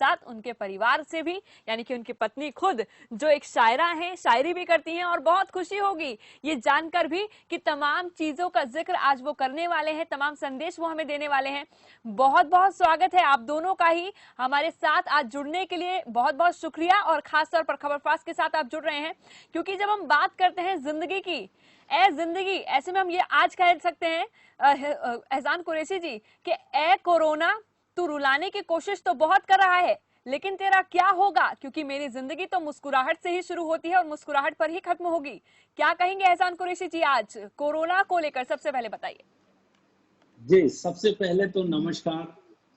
साथ उनके परिवार से भी, यानी कि उनकी पत्नी खुद जो एक शायरा हैं, शायरी भी करती हैं, और बहुत खुशी होगी ये जानकर भी कि तमाम चीजों का जिक्र आज वो करने वाले हैं, तमाम संदेश वो हमें देने वाले हैं। बहुत बहुत स्वागत है आप दोनों का ही हमारे साथ आज जुड़ने के लिए, बहुत बहुत शुक्रिया। और खासतौर पर खबरफास्ट के साथ आप जुड़ रहे हैं, क्योंकि जब हम बात करते हैं जिंदगी की, ए जिंदगी, ऐसे में हम ये आज कह सकते हैं एहसान कुरैशी जी कि ए कोरोना तू रुलाने की कोशिश तो बहुत कर रहा है, लेकिन तेरा क्या होगा, क्योंकि मेरी जिंदगी तो मुस्कुराहट से ही शुरू होती है और मुस्कुराहट पर ही खत्म होगी। क्या कहेंगे एहसान कुरैशी जी आज कोरोना को लेकर, सबसे पहले बताइए। जी, सबसे पहले तो नमस्कार,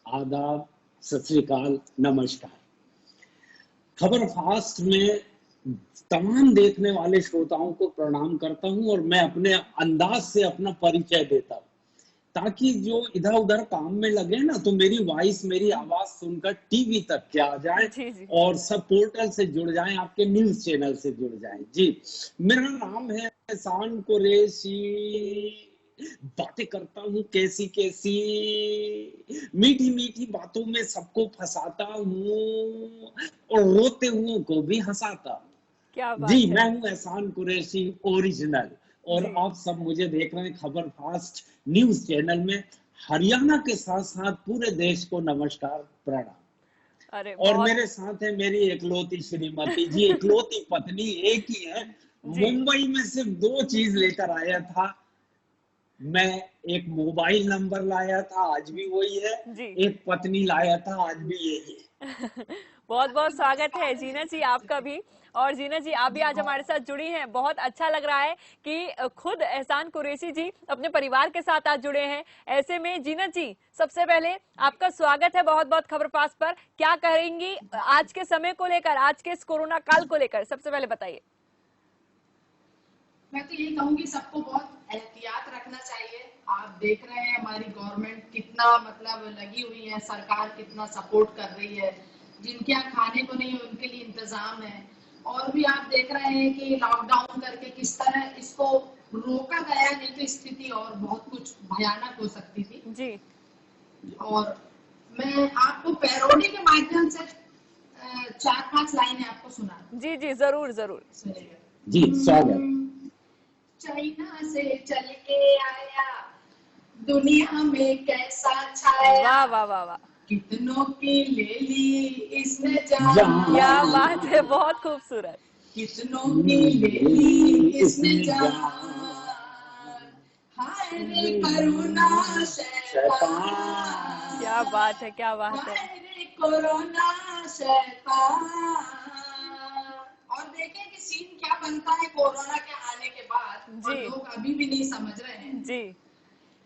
आदाब, सत श्री अकाल, नमस्कार। खबर फास्ट में तमाम देखने वाले श्रोताओं को प्रणाम करता हूं और मैं अपने अंदाज से अपना परिचय देता हूं, ताकि जो इधर उधर काम में लगे ना, तो मेरी वॉइस, मेरी आवाज सुनकर टीवी तक के आ जाए जी। और सब पोर्टल से जुड़ जाएं, आपके न्यूज चैनल से जुड़ जाएं। जी, मेरा नाम है एहसान कुरैशी, बातें करता हूँ कैसी कैसी, मीठी मीठी बातों में सबको फंसाता हूँ और रोते हुए को भी हंसाता हूँ। क्या बात जी, है। मैं हूँ एहसान कुरैशी ओरिजिनल, और आप सब मुझे देख रहे हैं खबर फास्ट न्यूज चैनल में। हरियाणा के साथ साथ पूरे देश को नमस्कार, प्रणाम। अरे और मेरे साथ है मेरी एकलौती श्रीमती जी, एकलौती पत्नी एक ही है। मुंबई में सिर्फ 2 चीज लेकर आया था मैं, एक मोबाइल नंबर लाया था, आज भी वही है, एक पत्नी लाया था, आज भी यही है। बहुत बहुत स्वागत है जीना जी आपका भी। और जीना जी आप भी आज हमारे साथ जुड़ी हैं, बहुत अच्छा लग रहा है कि खुद एहसान कुरैशी जी अपने परिवार के साथ आज जुड़े हैं। ऐसे में जीना जी सबसे पहले आपका स्वागत है बहुत बहुत खबरफास्ट पर। क्या कहेंगी आज के समय को लेकर, आज के इस कोरोना काल को लेकर, सबसे पहले बताइए। मैं तो यही कहूंगी सबको बहुत एहतियात रखना चाहिए। आप देख रहे हैं हमारी गवर्नमेंट कितना मतलब लगी हुई है, सरकार कितना सपोर्ट कर रही है, जिनके यहाँ खाने को नहीं उनके लिए इंतजाम है। और भी आप देख रहे हैं कि लॉकडाउन करके किस तरह इसको रोका गया, नहीं तो स्थिति और बहुत कुछ भयानक हो सकती थी जी। और मैं आपको पैरोडी के माध्यम से 4-5 लाइनें आपको सुना। जी जी जरूर जरूर। जी स्वागत। चाइना से चल के आया, दुनिया में कैसा छाया, वाह वाह वाह वाह, कितनों की ले ली इसने जान, क्या बात है, बहुत खूबसूरत। कितनों की ले ली इसने जान, हाय रे कोरोना शैतान, क्या बात है, क्या बात है, हाय रे कोरोना शैतान। और देखें कि सीन क्या बनता है कोरोना के आने के बाद, और लोग अभी भी नहीं समझ रहे हैं। जी।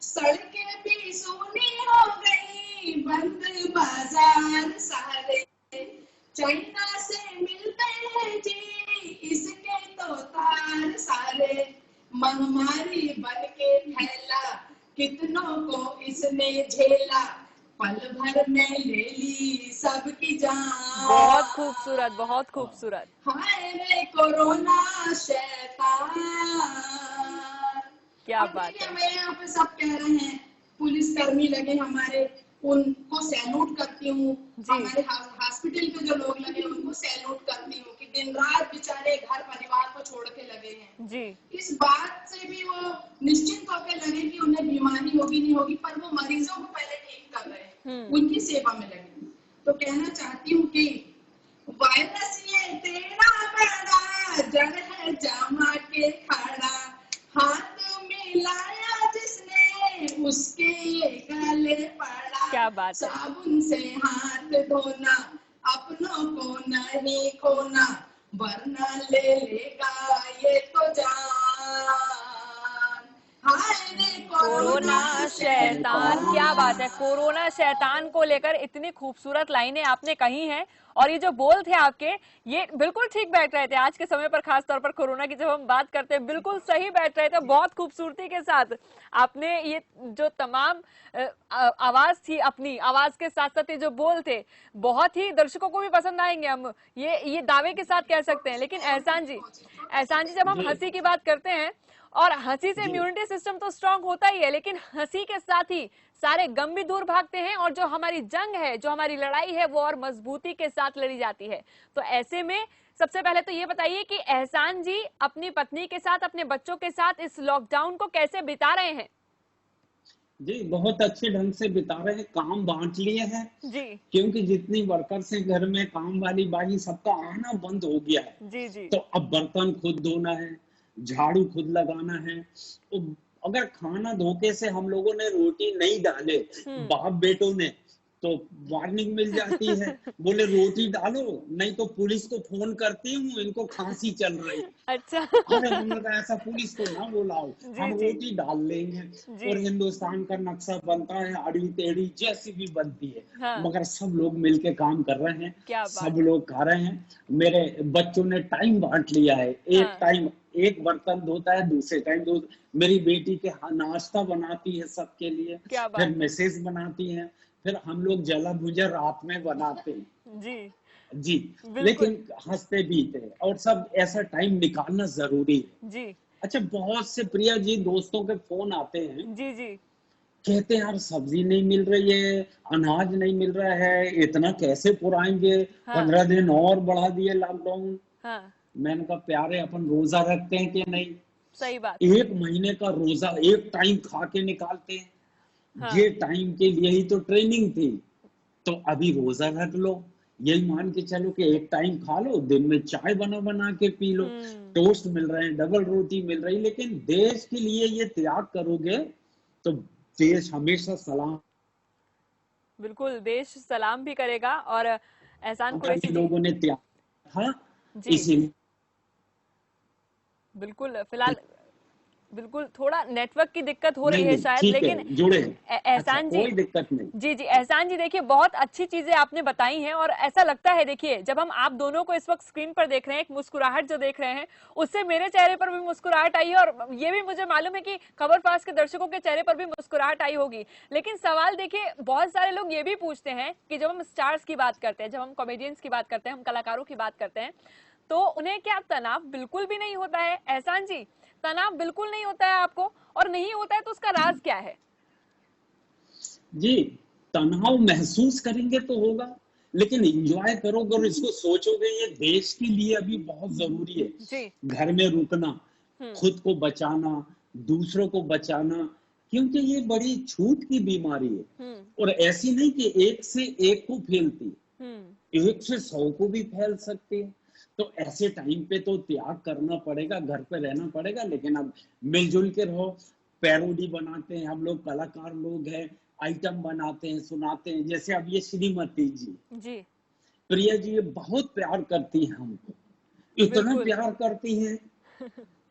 सड़कें भी सूनी हो गई, बंद बाजार सारे, चाइना से मिलते हैं जी इसके तो तार सारे, महामारी बन के फैला, कितनों को इसने झेला, पल भर में ले ली सबकी जान। बहुत खूबसूरत, बहुत खूबसूरत। हाय रे कोरोना शैतान, क्या बात है। मैं यहाँ पे सब कह रहे हैं, पुलिस कर्मी लगे हमारे, उनको सैल्यूट करती हूँ। हमारे हॉस्पिटल के जो लोग लगे उनको सैल्यूट करती हूँ कि दिन रात बेचारे घर परिवार को छोड़ के लगे हैं जी। इस बात से भी वो निश्चिंत होकर लगे कि उन्हें बीमारी होगी नहीं होगी, पर वो मरीजों को पहले ठीक कर रहे हैं, उनकी सेवा में लगे। तो कहना चाहती हूँ कि वायरस ये तेरा बड़ा जड़ है जमा के खड़ा, हाथ मिलाया जिसने उसके गले पड़ा। क्या बात है। साबुन से हाथ धोना, अपनों को नहीं खोना, वरना ले लेगा ये तो जान। कोरोना शैतान, क्या बात है। कोरोना शैतान को लेकर इतनी खूबसूरत लाइनें आपने कही हैं, और ये जो बोल थे आपके, ये बिल्कुल ठीक बैठ रहे थे आज के समय पर, खासतौर पर कोरोना की जब हम बात करते हैं, बिल्कुल सही बैठ रहे थे। बहुत खूबसूरती के साथ आपने ये जो तमाम आवाज थी, अपनी आवाज के साथ साथ ये जो बोल थे, बहुत ही दर्शकों को भी पसंद आएंगे, हम ये दावे के साथ कह सकते हैं। लेकिन एहसान जी जब हम हंसी की बात करते हैं और हंसी से जी इम्यूनिटी सिस्टम तो स्ट्रांग होता ही है, लेकिन हंसी के साथ ही सारे गम भी दूर भागते हैं और जो हमारी जंग है, जो हमारी लड़ाई है, वो और मजबूती के साथ लड़ी जाती है। तो ऐसे में सबसे पहले तो ये बताइए कि एहसान जी अपनी पत्नी के साथ, अपने बच्चों के साथ इस लॉकडाउन को कैसे बिता रहे हैं? जी, बहुत अच्छे ढंग से बिता रहे हैं, काम बांट लिए हैं। जी क्योंकि जितनी वर्कर्स हैं घर में, काम वाली बाई सबका आना बंद हो गया है। जी जी। तो अब बर्तन खुद धोना है, झाड़ू खुद लगाना है। तो अगर खाना धोखे से हम लोगों ने रोटी नहीं डाले, हम्म। बाप बेटों ने, तो वार्निंग मिल जाती है, बोले रोटी डालो नहीं तो पुलिस को फोन करती हूँ, इनको खांसी चल रही। अच्छा। अरे हमने कहा ऐसा पुलिस को ना बुलाओ, जी हम जी रोटी डाल लेंगे। जी। और हिंदुस्तान का नक्शा बनता है, आड़ी टेढ़ी जैसी भी बनती है, हाँ, मगर सब लोग मिलके काम कर रहे हैं, क्या सब बात है। लोग खा रहे हैं। मेरे बच्चों ने टाइम बांट लिया है, एक हाँ, टाइम एक बर्तन धोता है, दूसरे टाइम दो। मेरी बेटी के नाश्ता बनाती है सबके लिए, क्या फिर बात है। मैसेज बनाती है, फिर हम लोग जला भुजा रात में बनाते हैं। जी जी, बिल्कुल। लेकिन हंसते बीते, और सब ऐसा टाइम निकालना जरूरी है। जी अच्छा, बहुत से प्रिया जी दोस्तों के फोन आते हैं, जी जी। कहते हैं यार सब्जी नहीं मिल रही है, अनाज नहीं मिल रहा है, इतना कैसे पुराएंगे, हाँ 15 दिन और बढ़ा दिए लॉकडाउन। हाँ, मैंने कहा प्यारे, अपन रोजा रखते हैं कि नहीं? सही बात है। 1 महीने का रोजा एक टाइम खा के निकालते हैं। हाँ। ये टाइम के लिए ही तो ट्रेनिंग थी। तो अभी रोजा रख लो, यही मान के चलो कि एक टाइम खा लो, दिन में चाय बना बना के पी लो, हम्म। टोस्ट मिल रहे हैं, डबल रोटी मिल रही, लेकिन देश के लिए ये त्याग करोगे तो देश हमेशा सलाम। बिल्कुल, देश सलाम भी करेगा। और एहसान का कुरैशी भी जी। लोगों ने त्याग था, जी इसीलिए बिल्कुल। फिलहाल बिल्कुल थोड़ा नेटवर्क की दिक्कत हो रही नहीं है नहीं शायद, ठीक है, लेकिन जुड़े हैं। अच्छा, एहसान जी। कोई दिक्कत नहीं। जी जी, एहसान जी देखिए, बहुत अच्छी चीजें आपने बताई हैं और ऐसा लगता है, देखिए जब हम आप दोनों को इस वक्त स्क्रीन पर देख रहे हैं, एक मुस्कुराहट जो देख रहे हैं, उससे मेरे चेहरे पर भी मुस्कुराहट आई है और ये भी मुझे मालूम है कि खबर फास्ट के दर्शकों के चेहरे पर भी मुस्कुराहट आई होगी। लेकिन सवाल देखिए, बहुत सारे लोग ये भी पूछते हैं कि जब हम स्टार्स की बात करते हैं, जब हम कॉमेडियंस की बात करते हैं, हम कलाकारों की बात करते हैं, तो उन्हें क्या तनाव बिल्कुल भी नहीं होता है? एहसान जी, तनाव बिल्कुल नहीं होता है आपको? और नहीं होता है तो उसका राज क्या है? जी, तनाव महसूस करेंगे तो होगा, लेकिन एंजॉय करोगे और इसको सोचोगे ये देश के लिए अभी बहुत जरूरी है। जी। घर में रुकना, हम्म खुद को बचाना, दूसरों को बचाना, क्योंकि ये बड़ी छूट की बीमारी है। हम्म और ऐसी नहीं कि एक से एक को फैलती, हम्म। एक से 100 को भी फैल सकती है। तो ऐसे टाइम पे तो त्याग करना पड़ेगा, घर पे रहना पड़ेगा, लेकिन अब मिलजुल के रहो। पैरोडी बनाते हैं हम लोग, कलाकार लोग हैं, आइटम बनाते हैं, सुनाते हैं। जैसे अब ये श्रीमती जी, जी प्रिया जी, ये बहुत प्यार करती हैं हमको, इतना बिल्कुल। प्यार करती हैं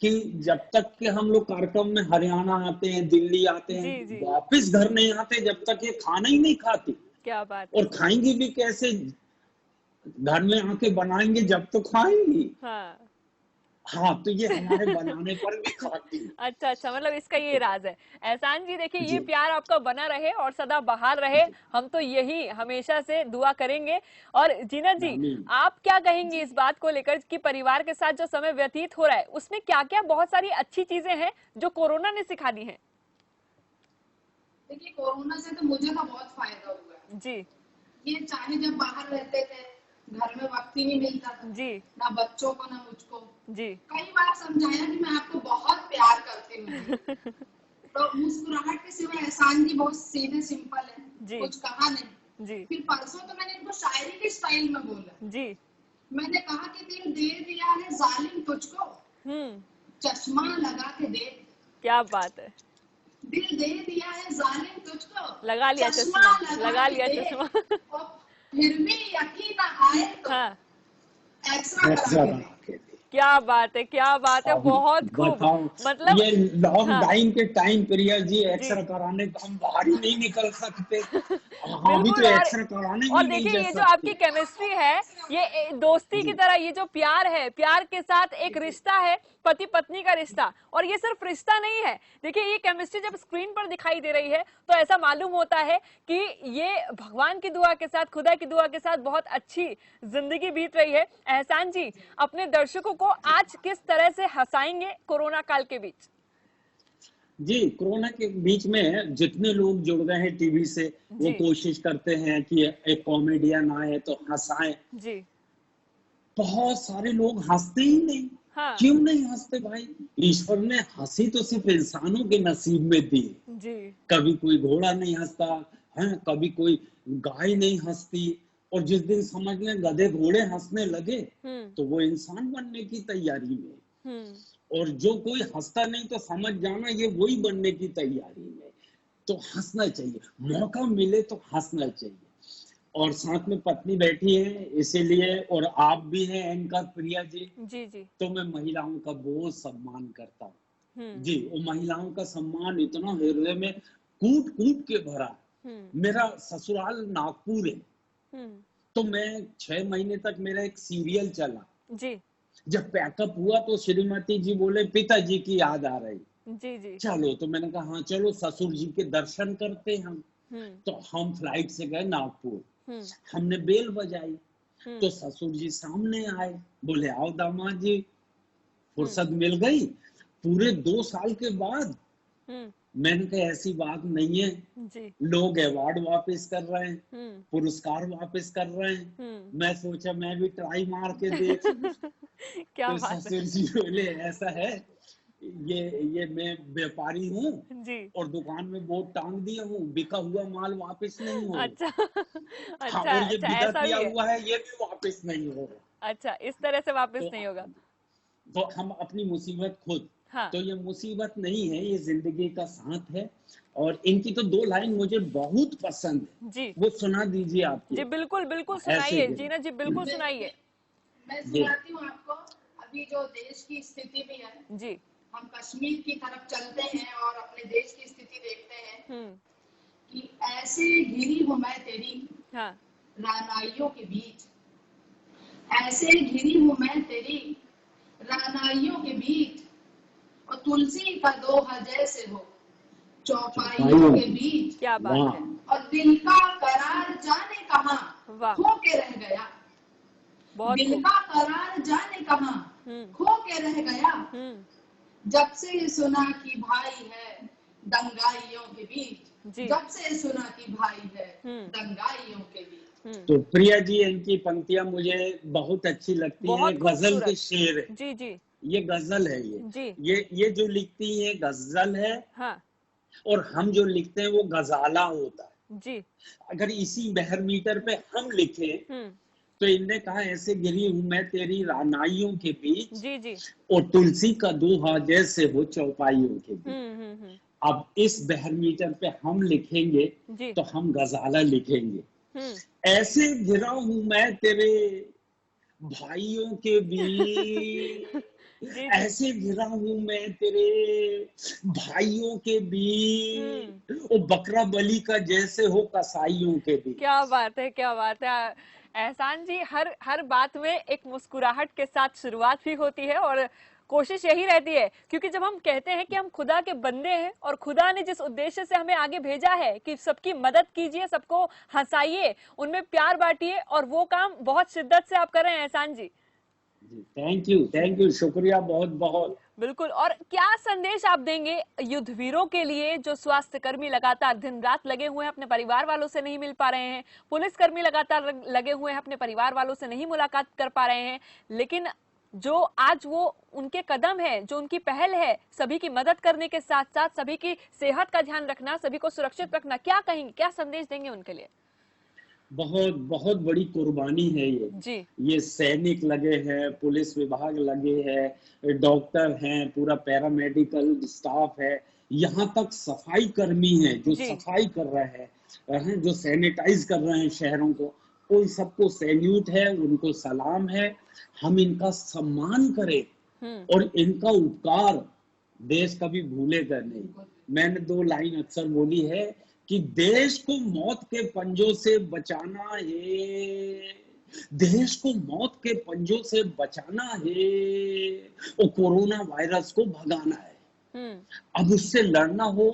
कि जब तक कि हम लोग कार्यक्रम में हरियाणा आते हैं, दिल्ली आते हैं, जी जी, वापस घर नहीं आते जब तक ये खाना ही नहीं खाती। क्या बात है। और खाएंगी भी कैसे? घर में आके बनाएंगे जब तो खाएंगी। हाँ। हाँ, तो ये हमारे बनाने पर भी खाती है। अच्छा अच्छा, मतलब इसका ये राज है। एहसान जी देखिए, ये जी प्यार आपका बना रहे और सदा बहार रहे, जी, हम तो यही हमेशा से दुआ करेंगे। और जीना जी, आमीन। आप क्या कहेंगी जी इस बात को लेकर कि परिवार के साथ जो समय व्यतीत हो रहा है, उसमें क्या क्या बहुत सारी अच्छी चीजें हैं जो कोरोना ने सिखा दी हैं? देखिए, कोरोना से तो मुझे तो बहुत फायदा हुआ है। जी ये चाहे जब बाहर रहते थे, घर में वक्त ही नहीं मिलता था, जी ना बच्चों को ना मुझको। जी। कई बार समझाया कि मैं आपको बहुत प्यार करती हूँ, तो मुस्कुराहट के सिवा एहसान जी बहुत सीधे सिंपल है, जी कुछ कहा नहीं। जी फिर परसों तो मैंने इनको शायरी के स्टाइल में बोला। जी। मैंने कहा कि दिल दे दिया है जालिम तुझको, हम्म। चश्मा लगा के देख। क्या बात है। दिल दे दिया है जालिम तुझको, लगा लिया चश्मा चश्मा, लगा लगा के लिया देख। चश्मा। और फिर भी यकीन ना आए तो हाँ, एक्सरा एक्स्ट्रा करा के बना देख। के दी। क्या बात है, क्या बात है, अब बहुत खूब। बताओ, मतलब ये हाँ लॉकडाउन के टाइम प्रिया जी जी। एक्सरे कराने को हम बाहर ही नहीं निकल सकते। हाँ, अभी तो बिल्कुल। एक्सरे कराने और भी नहीं देखिए, जा ये जो आपकी सकते। केमिस्ट्री है, ये दोस्ती की जी तरह, ये जो प्यार है, प्यार के साथ एक जी रिश्ता है, पति पत्नी का रिश्ता। और ये सिर्फ रिश्ता नहीं है, देखिए ये केमिस्ट्री जब स्क्रीन पर दिखाई दे रही है तो ऐसा मालूम होता है कि ये भगवान की दुआ के साथ, खुदा की दुआ के साथ बहुत अच्छी जिंदगी बीत रही है। एहसान जी, अपने दर्शकों को जी। आज किस तरह से हंसाएंगे कोरोना काल के बीच? जी, कोरोना के बीच में जितने लोग जुड़ गए हैं टीवी से, वो जी कोशिश करते हैं कि एक कॉमेडियन आए तो हंसाएं। जी। बहुत सारे लोग हंसते ही नहीं। हाँ। क्यों नहीं हंसते भाई? ईश्वर ने हंसी तो सिर्फ इंसानों के नसीब में दी है। जी। कभी कोई घोड़ा नहीं हंसता है, कभी कोई गाय नहीं हंसती। और जिस दिन समझ लें गधे घोड़े हंसने लगे, तो वो इंसान बनने की तैयारी में है। और जो कोई हंसता नहीं तो समझ जाना ये वही बनने की तैयारी में। तो हंसना चाहिए, मौका मिले तो हंसना चाहिए। और साथ में पत्नी बैठी है इसीलिए, और आप भी हैं एंकर प्रिया जी, जी जी। तो मैं महिलाओं का बहुत सम्मान करता हूँ। हम्म जी, वो महिलाओं का सम्मान इतना हृदय में कूट कूट के भरा। मेरा ससुराल नागपुर है, तो मैं 6 महीने तक मेरा एक सीरियल चला। जी जब पैकअप हुआ तो श्रीमती जी बोले पिताजी की याद आ रही, जी जी। चलो। तो मैंने कहा हाँ चलो ससुर जी के दर्शन करते हैं हम। तो हम फ्लाइट से गए नागपुर। हमने बेल बजाई तो ससुर जी सामने आए, बोले आओ दामाद जी। फुर्सत मिल गई पूरे 2 साल के बाद। मैंने कहा ऐसी बात नहीं है, जी लोग अवार्ड वापस कर रहे हैं, पुरस्कार वापस कर रहे हैं। मैं सोचा मैं भी ट्राई मार के देख। क्या तो बात है। ससुर जी बोले ऐसा है, ये मैं व्यापारी हूँ जी। और दुकान में बोर्ड टांग दिया हूँ, बिका हुआ माल वापस नहीं होगा। अच्छा हाँ, अच्छा और ये अच्छा, विदा ऐसा किया भी है। हुआ है ये भी वापस नहीं होगा। अच्छा, इस तरह से वापस तो नहीं होगा। तो हम अपनी मुसीबत खुद। हाँ। तो ये मुसीबत नहीं है, ये जिंदगी का साथ है। और इनकी तो 2 लाइन मुझे बहुत पसंद है, जी वो सुना दीजिए आपकी। जी, बिल्कुल बिल्कुल ऐसे सुनाइए गिरे जीना जी, बिल्कुल सुनाइए। मैं जी सुनाती हूँ आपको। अभी जो देश की स्थिति भी है, जी। हम कश्मीर की तरफ चलते हैं और अपने देश की स्थिति देखते हैं कि ऐसे घिरी हूँ मैं तेरी हाँ। रानाइयों के बीच, ऐसे घिरी हूँ मैं तेरी रानाइयों के बीच, और तुलसी का दोहा जैसे हो चौपाइयों के बीच, क्या बात है। और दिल का करार जाने कहाँ वाह, खो के रह गया, बहुत दिल खूब। का करार जाने कहाँ खो के रह गया, जब से सुना कि भाई है दंगाइयों के बीच, जी। जब से सुना कि भाई है दंगाइयों के बीच। तो प्रिया जी इनकी पंक्तियां मुझे बहुत अच्छी लगती हैं, बहुत गजल के खूबसूरत। शेर है। जी जी ये गजल है, जी। ये जो लिखती है गजल है। हाँ। और हम जो लिखते हैं वो गजाला होता है। जी। अगर इसी बहर मीटर पे हम लिखे तो इनने कहा ऐसे गिरी हूं मैं तेरी रानाइयों के बीच, जी जी। और तुलसी का दोहा जैसे हो चौपाइयों के बीच। हम्म। अब इस बहर मीटर पे हम लिखेंगे जी। तो हम गजाला लिखेंगे। हम्म। ऐसे घिरा हूं मैं तेरे भाइयों के बीच, जी जी। ऐसे घिरा हूं मैं तेरे भाइयों के बीच, वो बकरा बली का जैसे हो कसाईयों के बीच। क्या बात है, क्या बात है। एहसान जी, हर हर बात में एक मुस्कुराहट के साथ शुरुआत भी होती है और कोशिश यही रहती है, क्योंकि जब हम कहते हैं कि हम खुदा के बंदे हैं और खुदा ने जिस उद्देश्य से हमें आगे भेजा है कि सबकी मदद कीजिए, सबको हंसाइए, उनमें प्यार बांटिए, और वो काम बहुत शिद्दत से आप कर रहे हैं एहसान जी। थैंक यू, शुक्रिया बहुत बहुत। बिल्कुल। और क्या संदेश आप देंगे युद्धवीरों के लिए, जो स्वास्थ्य कर्मी लगातार दिन रात लगे हुए हैं, अपने परिवार वालों से नहीं मिल पा रहे हैं, पुलिसकर्मी लगातार लगे हुए हैं, अपने परिवार वालों से नहीं मुलाकात कर पा रहे हैं, लेकिन जो आज वो उनके कदम है, जो उनकी पहल है, सभी की मदद करने के साथ साथ सभी की सेहत का ध्यान रखना, सभी को सुरक्षित रखना, क्या कहेंगे, क्या संदेश देंगे उनके लिए? बहुत बहुत बड़ी कुर्बानी है ये। जी ये सैनिक लगे हैं, पुलिस विभाग लगे हैं, डॉक्टर हैं, पूरा पैरामेडिकल स्टाफ है, यहाँ तक सफाई कर्मी है जो जी। सफाई कर रहे हैं, जो सैनिटाइज कर रहे हैं शहरों को। उन सबको सैल्यूट है, उनको सलाम है। हम इनका सम्मान करें और इनका उपकार देश कभी भूलेगा नहीं। मैंने 2 लाइन अक्सर बोली है कि देश को मौत के पंजों से बचाना है, देश को मौत के पंजों से बचाना है, और कोरोना वायरस को भगाना है। अब उससे लड़ना हो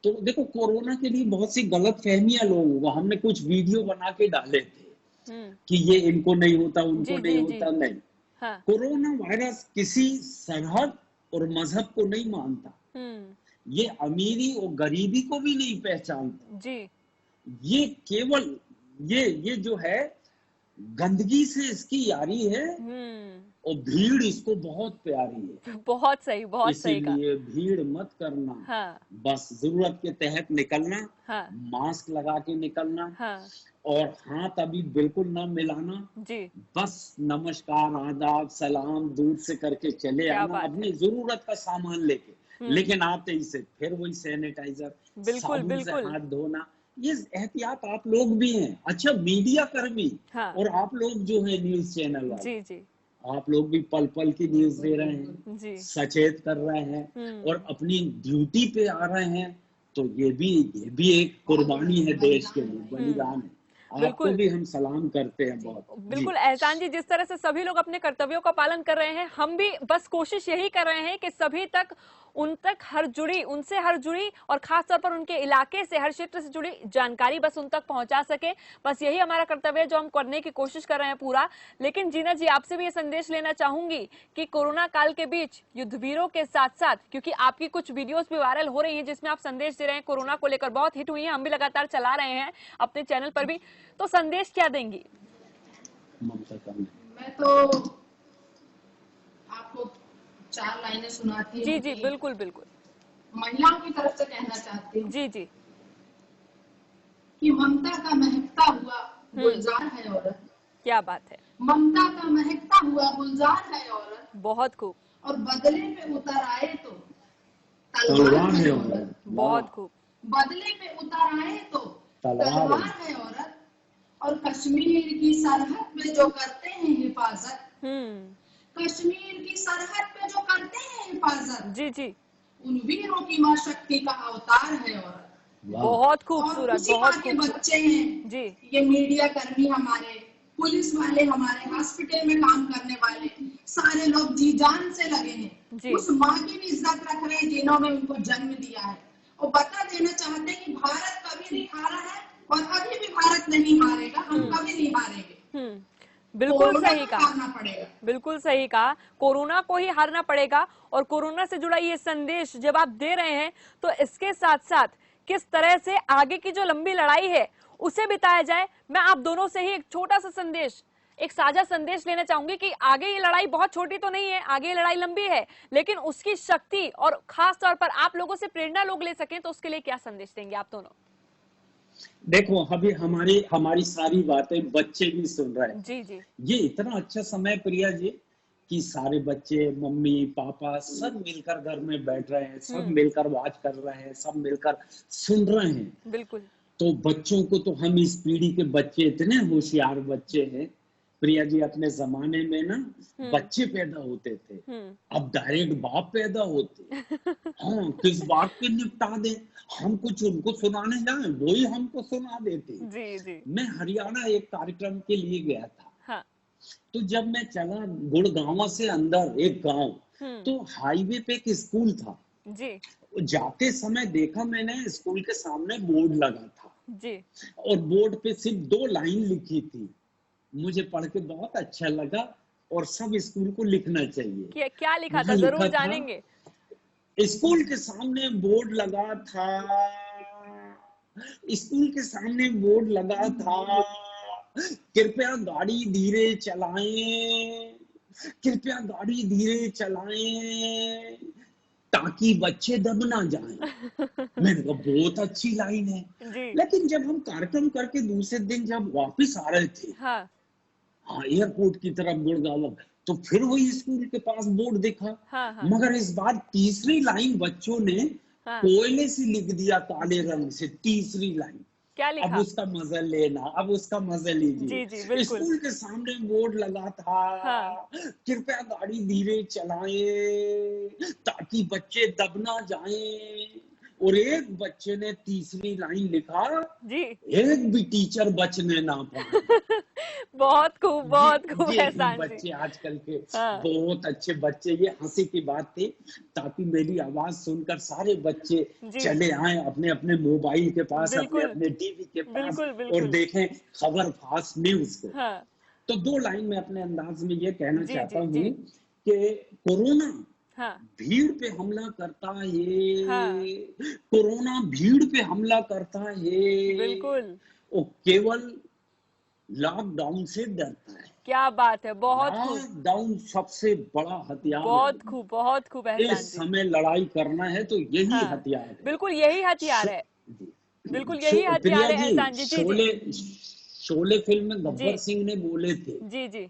तो देखो, कोरोना के लिए बहुत सी गलत फहमियां लोगों को, हमने कुछ वीडियो बना के डाले थे कि ये इनको नहीं होता, उनको जी नहीं जी होता। जी। नहीं, हाँ। कोरोना वायरस किसी सरहद और मजहब को नहीं मानता। ये अमीरी और गरीबी को भी नहीं पहचानते। जी। ये केवल ये जो है गंदगी से इसकी यारी है और भीड़ इसको बहुत प्यारी है। बहुत सही कहा। इसीलिए भीड़ मत करना। हाँ। बस जरूरत के तहत निकलना। हाँ। मास्क लगा के निकलना। हाँ। और हाथ अभी बिल्कुल ना मिलाना। जी। बस नमस्कार, आदाब, सलाम दूर से करके चले आना अपनी जरूरत का सामान लेके। लेकिन आते ही से फिर वही सैनिटाइजर, साबुन से हाथ धोना। ये एहतियात आप लोग भी हैं। अच्छा, मीडिया कर्मी और आप लोग जो है न्यूज चैनल वाले, जी जी, आप लोग भी पल पल की न्यूज दे रहे हैं जी, सचेत कर रहे हैं और अपनी ड्यूटी पे आ रहे हैं। तो ये भी एक कुर्बानी है देश के लिए, बलिदान है। आपको भी हम सलाम करते हैं बहुत। बिल्कुल एहसान जी, जिस तरह से सभी लोग अपने कर्तव्यों का पालन कर रहे हैं, हम भी बस कोशिश यही कर रहे हैं कि सभी तक उनसे हर जुड़ी और खास तौर पर उनके इलाके से, हर क्षेत्र से जुड़ी जानकारी बस उन तक पहुंचा सके। बस यही हमारा कर्तव्य है जो हम करने की कोशिश कर रहे हैं पूरा। लेकिन जीना जी, आपसे भी ये संदेश लेना चाहूंगी कि कोरोना काल के बीच युद्धवीरों के साथ साथ, क्योंकि आपकी कुछ वीडियोस भी वायरल हो रही हैं जिसमें आप संदेश दे रहे हैं, कोरोना को लेकर बहुत हिट हुई है, हम भी लगातार चला रहे हैं अपने चैनल पर भी, तो संदेश क्या देंगी? मैं तो आपको 4 लाइनें सुनाती हूँ। जी जी, बिल्कुल बिल्कुल। महिलाओं की तरफ से कहना चाहती हूँ जी जी, कि ममता का महकता हुआ गुलजार है औरत। क्या बात है। ममता का महकता हुआ गुलजार है औरत। बहुत खूब। और बदले पे उतर आए तो तलवार है औरत। बहुत खूब। बदले पे उतर आए तो तलवार है औरत। और कश्मीर की सरहद पे जो करते हैं हिफाजत, कश्मीर की सरहद पे जो करते हैं हिफाजत, जी जी, उन वीरों की माँ शक्ति का अवतार है औरत। बहुत खूबसूरत, बहुत खूबसूरत। बच्चे हैं जी, ये मीडिया कर्मी हमारे, पुलिस वाले हमारे, हॉस्पिटल में काम करने वाले, सारे लोग जी जान से लगे हैं। उस माँ की भी इज्जत रख रहे हैं जिन्होंने उनको जन्म दिया है, और बता देना चाहते हैं कि भारत कभी नहीं हारा है और अभी भी भारत नहीं हारेगा। हम कभी नहीं हारेंगे। बिल्कुल सही कहा, बिल्कुल सही कहा। कोरोना को ही हारना पड़ेगा। और कोरोना से जुड़ा ये संदेश जब आप दे रहे हैं तो इसके साथ साथ किस तरह से आगे की जो लंबी लड़ाई है उसे बिताया जाए। मैं आप दोनों से ही एक छोटा सा संदेश, एक साझा संदेश लेना चाहूंगी कि आगे ये लड़ाई बहुत छोटी तो नहीं है, आगे ये लड़ाई लंबी है, लेकिन उसकी शक्ति और खास तौर पर आप लोगों से प्रेरणा लोग ले सकें, तो उसके लिए क्या संदेश देंगे आप दोनों? देखो, अभी हमारी सारी बातें बच्चे भी सुन रहे हैं। जी जी, ये इतना अच्छा समय प्रिया जी कि सारे बच्चे, मम्मी पापा सब मिलकर घर में बैठ रहे हैं, सब मिलकर वॉच कर रहे हैं, सब मिलकर सुन रहे हैं। बिल्कुल। तो बच्चों को तो हम इस पीढ़ी के बच्चे इतने होशियार बच्चे हैं प्रिया जी। अपने जमाने में ना बच्चे पैदा होते थे, अब डायरेक्ट बाप पैदा होते। हाँ, किस बात के निपटा दे, हम कुछ उनको सुनाने जाए वही हमको सुना देते। जी जी। मैं हरियाणा एक कार्यक्रम के लिए गया था। हाँ। तो जब मैं चला गुड़गांव से अंदर एक गांव, तो हाईवे पे एक स्कूल था जी। जाते समय देखा मैंने, स्कूल के सामने बोर्ड लगा था जी, और बोर्ड पे सिर्फ 2 लाइन लिखी थी। मुझे पढ़ के बहुत अच्छा लगा और सब स्कूल को लिखना चाहिए। क्या लिखा था, जरूर जानेंगे। स्कूल के सामने बोर्ड लगा था, स्कूल के सामने बोर्ड लगा था, कृपया गाड़ी धीरे चलाएं, कृपया गाड़ी धीरे चलाएं ताकि बच्चे दब ना जाएं। मैंने कहा बहुत अच्छी लाइन है जी। लेकिन जब हम कार्यक्रम करके दूसरे दिन जब वापस आ रहे थे, हाँ, एयरपोर्ट की तरफ गुड़गांव, तो फिर वही स्कूल के पास बोर्ड देखा। हाँ। मगर इस बार तीसरी लाइन बच्चों ने कोयले से लिख दिया काले रंग से, तीसरी लाइन। क्या लिखा? अब उसका मजा लेना, अब उसका मजा लीजिए। स्कूल के सामने बोर्ड लगा था, हाँ, कृपया गाड़ी धीरे चलाएं ताकि बच्चे दब ना जाएं। और एक बच्चे ने तीसरी लाइन लिखा जी, एक भी टीचर बचने ना पाए। बहुत खूब, बहुत खूब। बच्चे आजकल के हाँ, बहुत अच्छे बच्चे। ये हंसी की बात थी ताकि मेरी आवाज सुनकर सारे बच्चे चले आए अपने अपने मोबाइल के पास, अपने अपने टीवी के पास, और देखें खबर फास्ट न्यूज को। हाँ। तो 2 लाइन में अपने अंदाज में ये कहना चाहता हूँ कि कोरोना हाँ, भीड़ पे हमला करता है, हाँ, कोरोना भीड़ पे हमला करता है, बिल्कुल। वो केवल लॉकडाउन से डरता है। क्या बात है, बहुत खूब, लॉकडाउन सबसे बड़ा हथियार है। बहुत खूब एहसान इस जी। समय लड़ाई करना है तो यही हाँ, हथियार है। बिल्कुल यही हथियार शो, है, जी, बिल्कुल यही प्रिया हथियार है जी, एहसान जी। जी, जी, शोले शोले फिल्म में जी, गब्बर सिंह ने बोले थे, जी, जी,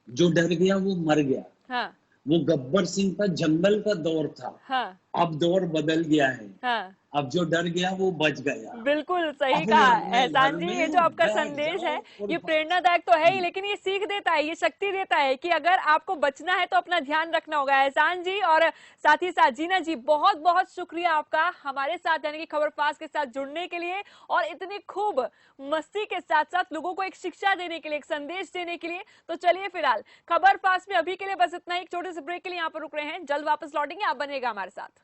जो डर गया वो मर गया। हाँ, वो गब्बर सिंह का जंगल का दौर था, हाँ, अब दौर बदल गया है। हाँ, अब जो डर गया वो बच गया। बिल्कुल सही अपने कहा अपने घर एहसान जी। ये जो में आपका बैठ संदेश जाओ है और ये प्रेरणादायक तो है ही, जी, लेकिन ये सीख देता है, ये शक्ति देता है कि अगर आपको बचना है तो अपना ध्यान रखना होगा एहसान जी। और साथ ही साथ जीना जी, बहुत बहुत शुक्रिया आपका हमारे साथ यानी कि खबर फास्ट के साथ जुड़ने के लिए और इतनी खूब मस्ती के साथ साथ लोगों को एक शिक्षा देने के लिए, एक संदेश देने के लिए। तो चलिए फिलहाल खबर फास्ट में अभी के लिए बस इतना ही। एक छोटे से ब्रेक के लिए यहाँ पर रुक रहे हैं, जल्द वापस लौटेंगे, आप बनेगा हमारे साथ।